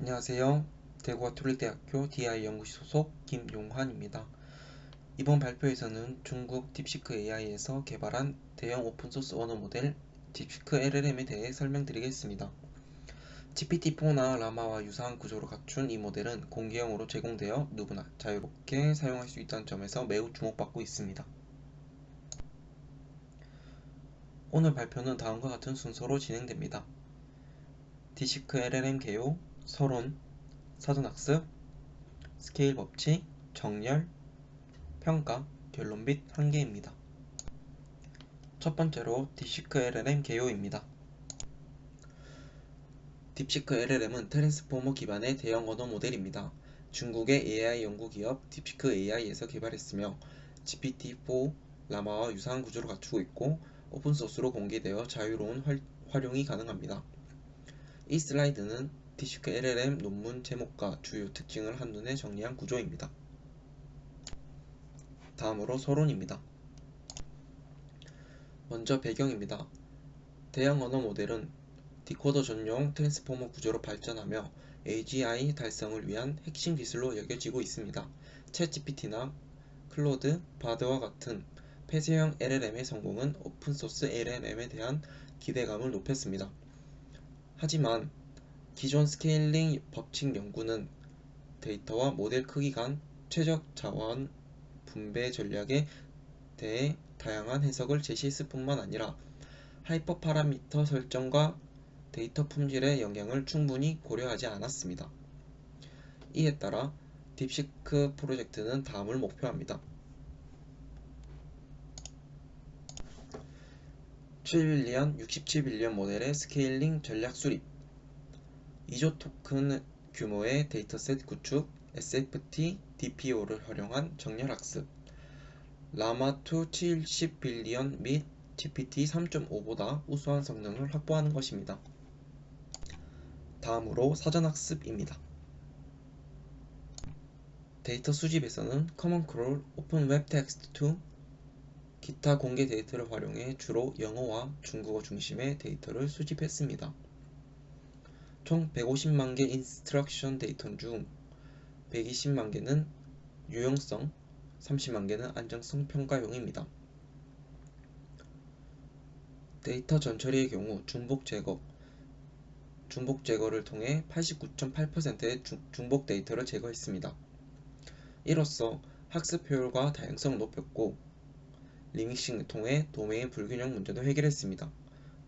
안녕하세요. 대구가톨릭대학교 DI 연구실 소속 김용환입니다. 이번 발표에서는 중국 딥시크 AI에서 개발한 대형 오픈소스 언어 모델 딥시크 LLM에 대해 설명드리겠습니다. GPT-4나 라마와 유사한 구조를 갖춘 이 모델은 공개형으로 제공되어 누구나 자유롭게 사용할 수 있다는 점에서 매우 주목받고 있습니다. 오늘 발표는 다음과 같은 순서로 진행됩니다. 딥시크 LLM 개요, 서론, 사전학습, 스케일 법칙, 정렬, 평가, 결론 및 한계입니다. 첫 번째로 딥시크 LLM 개요입니다. 딥시크 LLM은 트랜스포머 기반의 대형 언어 모델입니다. 중국의 AI 연구기업 딥시크 AI에서 개발했으며 GPT-4 라마와 유사한 구조를 갖추고 있고 오픈소스로 공개되어 자유로운 활용이 가능합니다. 이 슬라이드는 딥시크 LLM 논문 제목과 주요 특징을 한눈에 정리한 구조입니다. 다음으로 서론입니다. 먼저 배경입니다. 대형 언어 모델은 디코더 전용 트랜스포머 구조로 발전하며 AGI 달성을 위한 핵심 기술로 여겨지고 있습니다. 챗GPT나 클로드, 바드와 같은 폐쇄형 LLM의 성공은 오픈소스 LLM에 대한 기대감을 높였습니다. 하지만 기존 스케일링 법칙 연구는 데이터와 모델 크기 간 최적 자원 분배 전략에 대해 다양한 해석을 제시했을 뿐만 아니라 하이퍼 파라미터 설정과 데이터 품질의 영향을 충분히 고려하지 않았습니다. 이에 따라 딥시크 프로젝트는 다음을 목표합니다. 7빌리언, 67빌리언 모델의 스케일링 전략 수립, 2조 토큰 규모의 데이터셋 구축, SFT, DPO를 활용한 정렬 학습, 라마2 70빌리언 및 GPT 3.5보다 우수한 성능을 확보하는 것입니다. 다음으로 사전학습입니다. 데이터 수집에서는 커먼 크롤, 오픈 웹 텍스트2, 기타 공개 데이터를 활용해 주로 영어와 중국어 중심의 데이터를 수집했습니다. 총 150만 개 인스트럭션 데이터 중 120만 개는 유용성, 30만 개는 안정성 평가용입니다. 데이터 전처리의 경우 중복 제거를 통해 89.8%의 중복 데이터를 제거했습니다. 이로써 학습 효율과 다양성을 높였고 리믹싱을 통해 도메인 불균형 문제도 해결했습니다.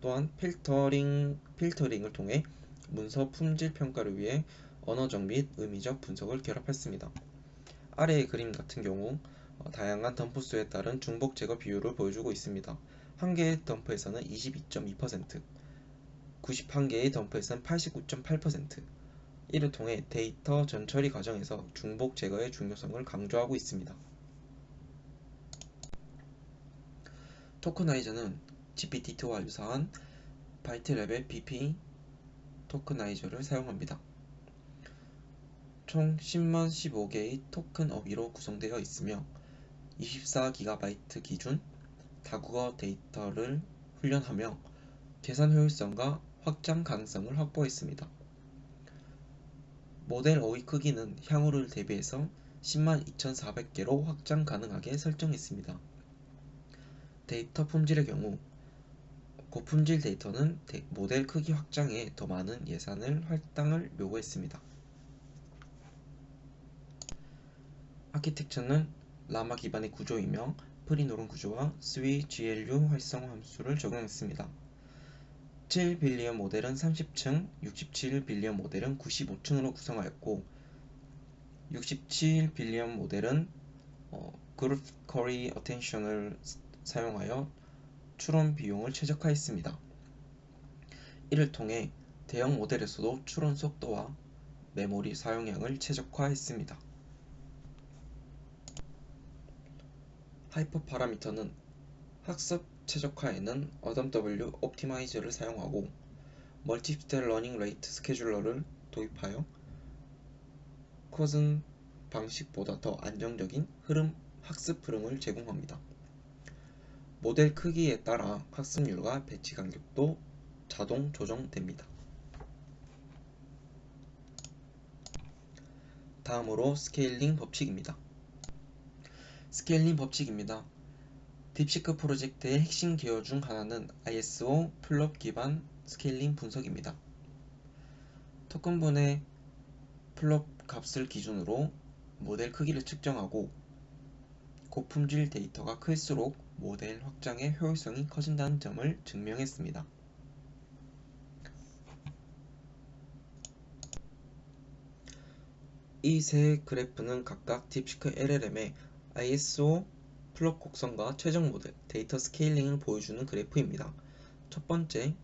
또한 필터링을 통해 문서 품질 평가를 위해 언어적 및 의미적 분석을 결합했습니다. 아래의 그림 같은 경우 다양한 덤프 수에 따른 중복 제거 비율을 보여주고 있습니다. 1개의 덤프에서는 22.2%, 91개의 덤프에서는 89.8%. 이를 통해 데이터 전처리 과정에서 중복 제거의 중요성을 강조하고 있습니다. 토커나이저는 GPT-2와 유사한 바이트랩의 BP 토커나이저를 사용합니다. 총 10만 15개의 토큰 어휘로 구성되어 있으며 24GB 기준 다국어 데이터를 훈련하며 계산 효율성과 확장 가능성을 확보했습니다. 모델 어휘 크기는 향후를 대비해서 10만 2400개로 확장 가능하게 설정했습니다. 데이터 품질의 경우 고품질 데이터는 모델 크기 확장에 더 많은 예산을 할당을 요구했습니다. 아키텍처는 라마 기반의 구조이며 프리노른 구조와 스위 GLU 활성화 함수를 적용했습니다. 7빌리언 모델은 30층, 67빌리언 모델은 95층으로 구성하였고 67빌리언 모델은 그룹 쿼리 어텐션을 사용하여 추론 비용을 최적화했습니다. 이를 통해 대형 모델에서도 추론 속도와 메모리 사용량을 최적화했습니다. 하이퍼 파라미터는 학습 최적화에는 ODamW 옵티마이저를 사용하고 멀티스텝 러닝 레이트 스케줄러를 도입하여 코즌 방식보다 더 안정적인 학습 흐름을 제공합니다. 모델 크기에 따라 학습률과 배치 간격도 자동 조정됩니다. 다음으로 스케일링 법칙입니다. 스케일링 법칙입니다. 딥시크 프로젝트의 핵심 기여 중 하나는 ISO 플롭 기반 스케일링 분석입니다. 토큰분의 플롭 값을 기준으로 모델 크기를 측정하고 고품질 데이터가 클수록 모델 확장의 효율성이 커진다는 점을 증명했습니다. 이 세 그래프는 각각 딥시크 LLM의 ISO 플롭 곡선과 최종 모델 데이터 스케일링을 보여주는 그래프입니다. 첫 번째,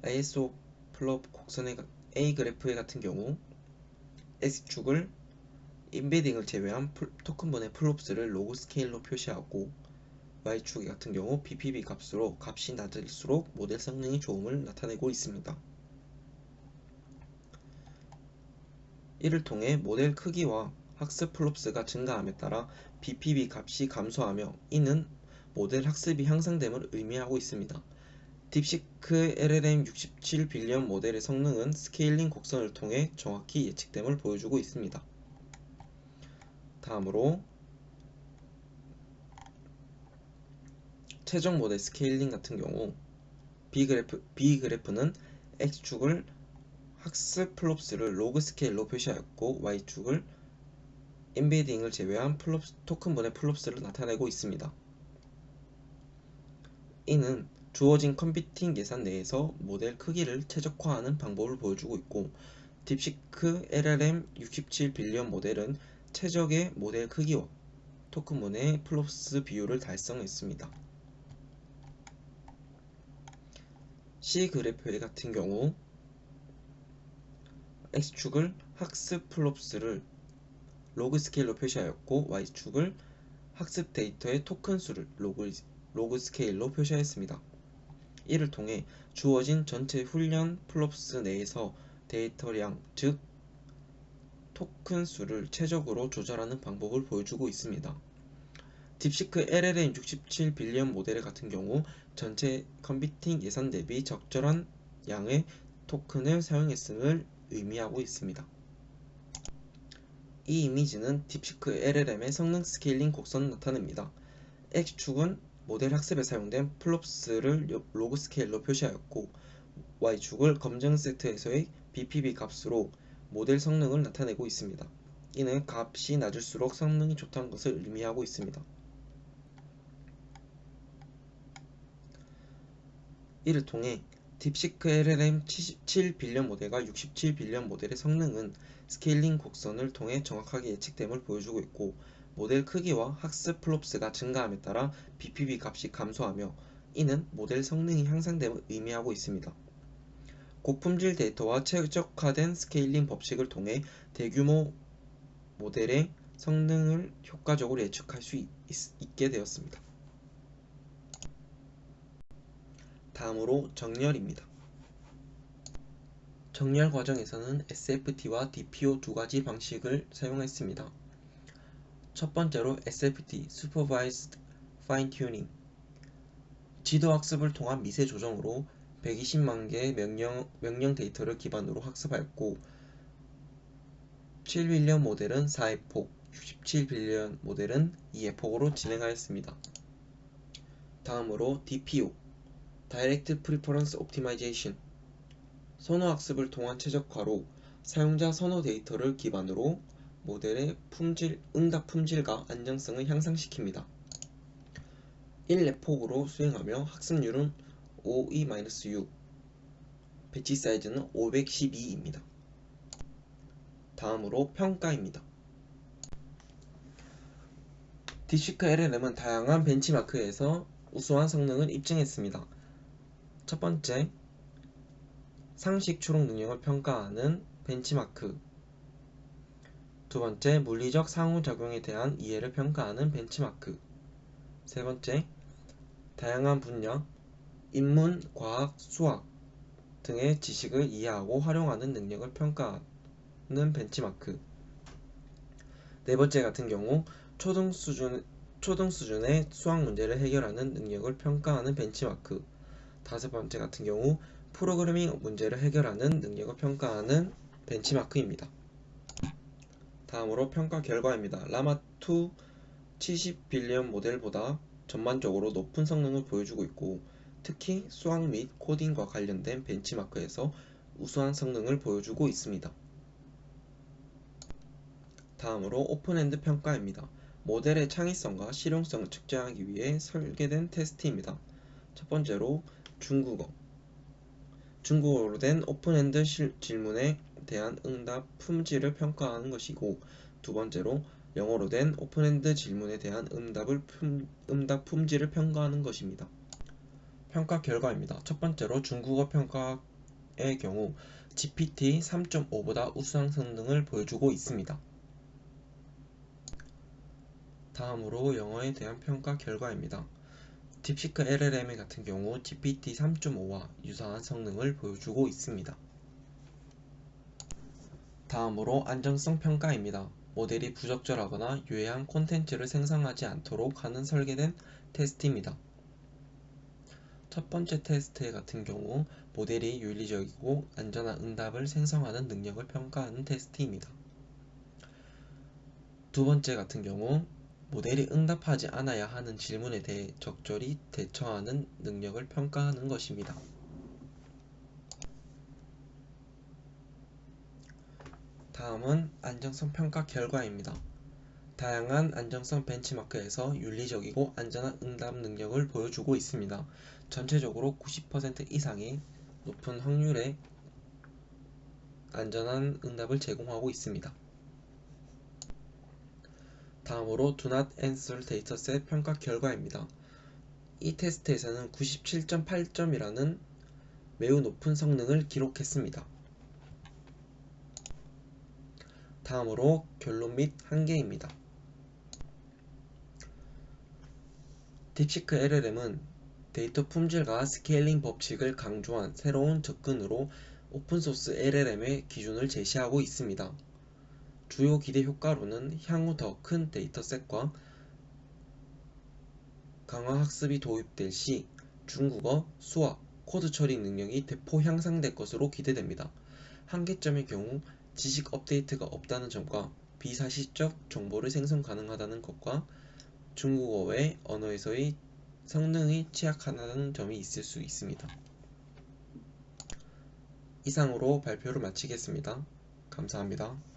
ISO 플롭 곡선의 A 그래프의 같은 경우 X축을 인베딩을 제외한 토큰분의 플롭스를 로그 스케일로 표시하고 Y축 같은 경우 BPB 값으로 값이 낮을수록 모델 성능이 좋음을 나타내고 있습니다. 이를 통해 모델 크기와 학습 플롭스가 증가함에 따라 BPB 값이 감소하며 이는 모델 학습이 향상됨을 의미하고 있습니다. 딥시크 LLM 67 빌리언 모델의 성능은 스케일링 곡선을 통해 정확히 예측됨을 보여주고 있습니다. 다음으로 최종 모델 스케일링 같은 경우 B그래프는 X축을 학습 플롭스를 로그 스케일로 표시하였고 Y축을 인베딩을 제외한 토큰분의 플롭스를 나타내고 있습니다. 이는 주어진 컴퓨팅 예산 내에서 모델 크기를 최적화하는 방법을 보여주고 있고 딥시크 LLM 67 빌리언 모델은 최적의 모델 크기와 토큰분의 플롭스 비율을 달성했습니다. C 그래프 같은 경우 X축을 학습 플롭스를 로그 스케일로 표시하였고 Y축을 학습 데이터의 토큰 수를 로그 스케일로 표시하였습니다. 이를 통해 주어진 전체 훈련 플롭스 내에서 데이터량, 즉 토큰 수를 최적으로 조절하는 방법을 보여주고 있습니다. 딥시크 LLM 67 빌리언 모델 같은 경우 전체 컴퓨팅 예산 대비 적절한 양의 토큰을 사용했음을 의미하고 있습니다. 이 이미지는 딥시크 LLM의 성능 스케일링 곡선을 나타냅니다. X축은 모델 학습에 사용된 플롭스를 로그 스케일로 표시하였고 Y축을 검증 세트에서의 BPB 값으로 모델 성능을 나타내고 있습니다. 이는 값이 낮을수록 성능이 좋다는 것을 의미하고 있습니다. 이를 통해 딥시크 LLM 77 빌리언 모델과 67 빌리언 모델의 성능은 스케일링 곡선을 통해 정확하게 예측됨을 보여주고 있고 모델 크기와 학습 플롭스가 증가함에 따라 BPB 값이 감소하며 이는 모델 성능이 향상됨을 의미하고 있습니다. 고품질 데이터와 최적화된 스케일링 법칙을 통해 대규모 모델의 성능을 효과적으로 예측할 수 있게 되었습니다. 다음으로 정렬입니다. 정렬 과정에서는 SFT와 DPO 두 가지 방식을 사용했습니다. 첫 번째로 SFT, Supervised Fine Tuning, 지도 학습을 통한 미세 조정으로 120만 개의 명령 데이터를 기반으로 학습하였고 7빌리언 모델은 4의 폭, 67빌리언 모델은 2의 폭으로 진행하였습니다. 다음으로 DPO, Direct Preference Optimization, 선호 학습을 통한 최적화로 사용자 선호 데이터를 기반으로 모델의 응답 품질과 안정성을 향상시킵니다. 1의 폭으로 수행하며 학습률은 5e-6, 배치 사이즈는 512입니다. 다음으로 평가입니다. 딥시크 LLM은 다양한 벤치마크에서 우수한 성능을 입증했습니다. 첫 번째, 상식 추론 능력을 평가하는 벤치마크. 두 번째, 물리적 상호작용에 대한 이해를 평가하는 벤치마크. 세 번째, 다양한 분야, 인문, 과학, 수학 등의 지식을 이해하고 활용하는 능력을 평가하는 벤치마크. 네 번째 같은 경우, 초등 수준의 수학 문제를 해결하는 능력을 평가하는 벤치마크. 다섯 번째 같은 경우, 프로그래밍 문제를 해결하는 능력을 평가하는 벤치마크입니다. 다음으로 평가 결과입니다. 라마2 70빌리언 모델보다 전반적으로 높은 성능을 보여주고 있고, 특히 수학 및 코딩과 관련된 벤치마크에서 우수한 성능을 보여주고 있습니다. 다음으로 오픈엔드 평가입니다. 모델의 창의성과 실용성을 측정하기 위해 설계된 테스트입니다. 첫 번째로 중국어로 된 오픈엔드 질문에 대한 응답 품질을 평가하는 것이고, 두 번째로 영어로 된 오픈엔드 질문에 대한 응답 품질을 평가하는 것입니다. 평가 결과입니다. 첫 번째로 중국어 평가의 경우 GPT 3.5보다 우수한 성능을 보여주고 있습니다. 다음으로 영어에 대한 평가 결과입니다. 딥시크 LLM 같은 경우 GPT 3.5와 유사한 성능을 보여주고 있습니다. 다음으로 안정성 평가입니다. 모델이 부적절하거나 유해한 콘텐츠를 생성하지 않도록 하는 설계된 테스트입니다. 첫 번째 테스트 같은 경우 모델이 윤리적이고 안전한 응답을 생성하는 능력을 평가하는 테스트입니다. 두 번째 같은 경우 모델이 응답하지 않아야 하는 질문에 대해 적절히 대처하는 능력을 평가하는 것입니다. 다음은 안정성 평가 결과입니다. 다양한 안정성 벤치마크에서 윤리적이고 안전한 응답 능력을 보여주고 있습니다. 전체적으로 90% 이상의 높은 확률의 안전한 응답을 제공하고 있습니다. 다음으로 Do Not Answer 데이터셋 평가 결과입니다. 이 테스트에서는 97.8점이라는 매우 높은 성능을 기록했습니다. 다음으로 결론 및 한계입니다. 딥시크 LLM은 데이터 품질과 스케일링 법칙을 강조한 새로운 접근으로 오픈소스 LLM의 기준을 제시하고 있습니다. 주요 기대 효과로는 향후 더 큰 데이터셋과 강화 학습이 도입될 시 중국어, 수학, 코드 처리 능력이 대폭 향상될 것으로 기대됩니다. 한계점의 경우 지식 업데이트가 없다는 점과 비사실적 정보를 생성 가능하다는 것과 중국어 외 언어에서의 성능이 취약하다는 점이 있을 수 있습니다. 이상으로 발표를 마치겠습니다. 감사합니다.